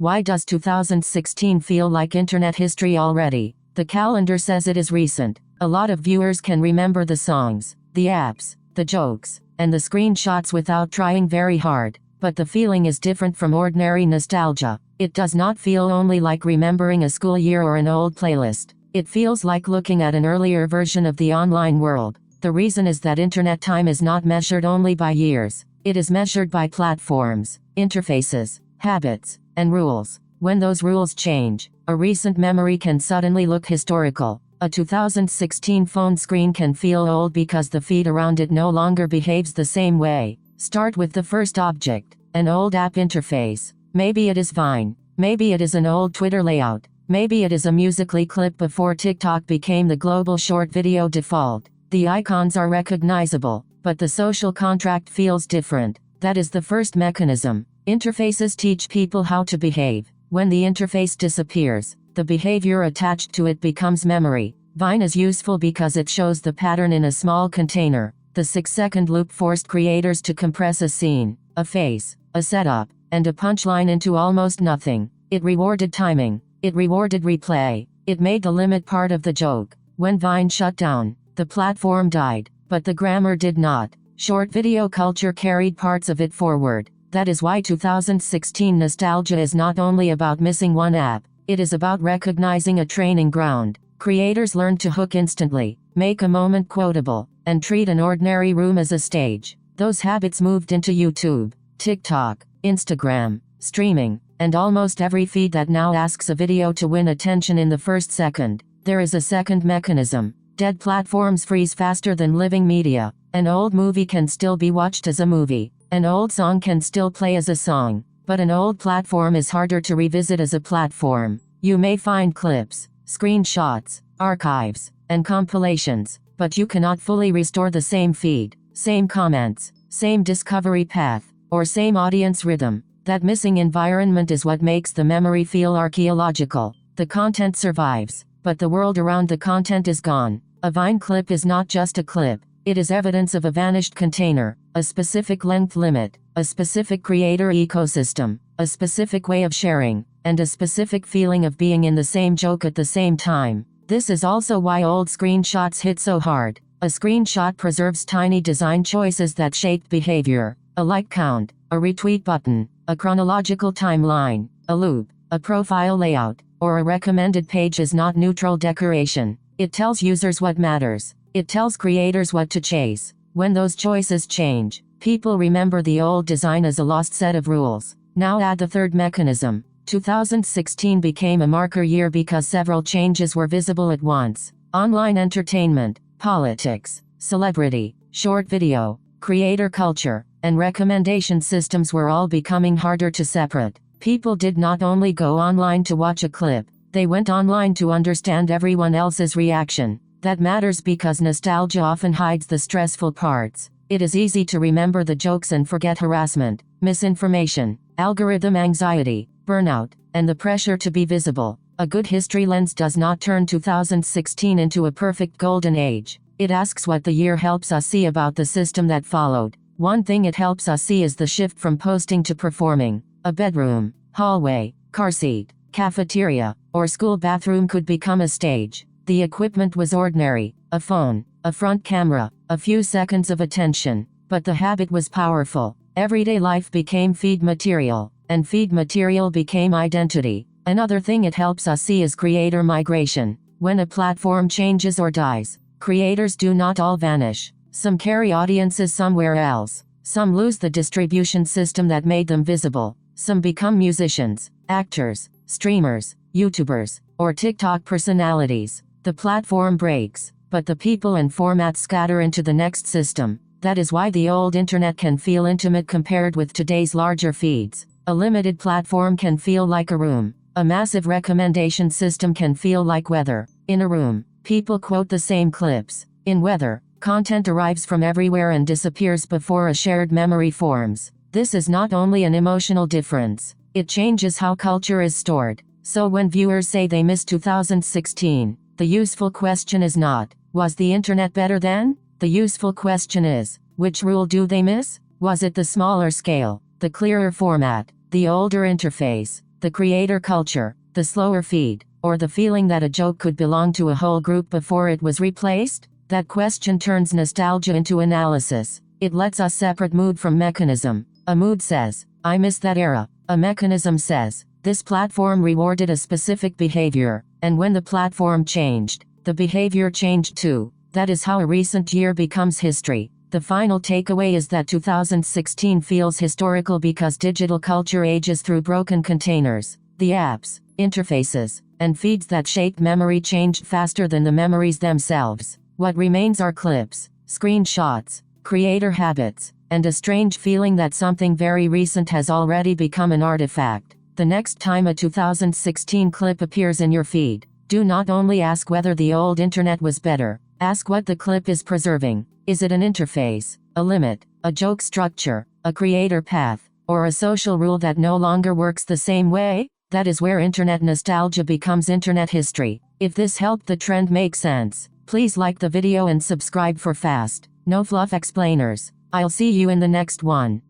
Why does 2016 feel like internet history already? The calendar says it is recent. A lot of viewers can remember the songs, the apps, the jokes, and the screenshots without trying very hard. But the feeling is different from ordinary nostalgia. It does not feel only like remembering a school year or an old playlist. It feels like looking at an earlier version of the online world. The reason is that internet time is not measured only by years. It is measured by platforms, interfaces, habits, and rules. When those rules change, a recent memory can suddenly look historical. A 2016 phone screen can feel old because the feed around it no longer behaves the same way. Start with the first object, an old app interface. Maybe it is Vine. Maybe it is an old Twitter layout. Maybe it is a Musical.ly clip before TikTok became the global short video default. The icons are recognizable, but the social contract feels different. That is the first mechanism. Interfaces teach people how to behave. When the interface disappears, the behavior attached to it becomes memory. Vine is useful because it shows the pattern in a small container. The 6-second loop forced creators to compress a scene, a face, a setup, and a punchline into almost nothing. It rewarded timing. It rewarded replay. It made the limit part of the joke. When Vine shut down, the platform died, but the grammar did not. Short video culture carried parts of it forward. That is why 2016 nostalgia is not only about missing one app, it is about recognizing a training ground. Creators learned to hook instantly, make a moment quotable, and treat an ordinary room as a stage. Those habits moved into YouTube, TikTok, Instagram, streaming, and almost every feed that now asks a video to win attention in the first second. There is a second mechanism. Dead platforms freeze faster than living media. An old movie can still be watched as a movie. An old song can still play as a song. But an old platform is harder to revisit as a platform. You may find clips, screenshots, archives, and compilations, but you cannot fully restore the same feed, same comments, same discovery path, or same audience rhythm. That missing environment is what makes the memory feel archaeological. The content survives, but the world around the content is gone. A Vine clip is not just a clip. It is evidence of a vanished container, a specific length limit, a specific creator ecosystem, a specific way of sharing, and a specific feeling of being in the same joke at the same time. This is also why old screenshots hit so hard. A screenshot preserves tiny design choices that shaped behavior. A like count, a retweet button, a chronological timeline, a loop, a profile layout, or a recommended page is not neutral decoration. It tells users what matters. It tells creators what to chase. When those choices change, people remember the old design as a lost set of rules. Now add the third mechanism. 2016 became a marker year because several changes were visible at once. Online entertainment, politics, celebrity, short video, creator culture, and recommendation systems were all becoming harder to separate. People did not only go online to watch a clip, they went online to understand everyone else's reaction. That matters because nostalgia often hides the stressful parts. It is easy to remember the jokes and forget harassment, misinformation, algorithm anxiety, burnout, and the pressure to be visible. A good history lens does not turn 2016 into a perfect golden age. It asks what the year helps us see about the system that followed. One thing it helps us see is the shift from posting to performing. A bedroom, hallway, car seat, cafeteria, or school bathroom could become a stage. The equipment was ordinary, a phone, a front camera, a few seconds of attention, but the habit was powerful. Everyday life became feed material, and feed material became identity. Another thing it helps us see is creator migration. When a platform changes or dies, creators do not all vanish. Some carry audiences somewhere else. Some lose the distribution system that made them visible. Some become musicians, actors, streamers, YouTubers, or TikTok personalities. The platform breaks, but the people and formats scatter into the next system. That is why the old internet can feel intimate compared with today's larger feeds. A limited platform can feel like a room. A massive recommendation system can feel like weather. In a room, people quote the same clips. In weather, content arrives from everywhere and disappears before a shared memory forms. This is not only an emotional difference, it changes how culture is stored. So when viewers say they miss 2016, the useful question is not, was the internet better then? The useful question is, which rule do they miss? Was it the smaller scale, the clearer format, the older interface, the creator culture, the slower feed, or the feeling that a joke could belong to a whole group before it was replaced? That question turns nostalgia into analysis. It lets us separate mood from mechanism. A mood says, I miss that era. A mechanism says, this platform rewarded a specific behavior, and when the platform changed, the behavior changed too. That is how a recent year becomes history. The final takeaway is that 2016 feels historical because digital culture ages through broken containers. The apps, interfaces, and feeds that shaped memory changed faster than the memories themselves. What remains are clips, screenshots, creator habits, and a strange feeling that something very recent has already become an artifact. The next time a 2016 clip appears in your feed, do not only ask whether the old internet was better, ask what the clip is preserving. Is it an interface, a limit, a joke structure, a creator path, or a social rule that no longer works the same way? That is where internet nostalgia becomes internet history. If this helped the trend make sense, please like the video and subscribe for fast, no fluff explainers. I'll see you in the next one.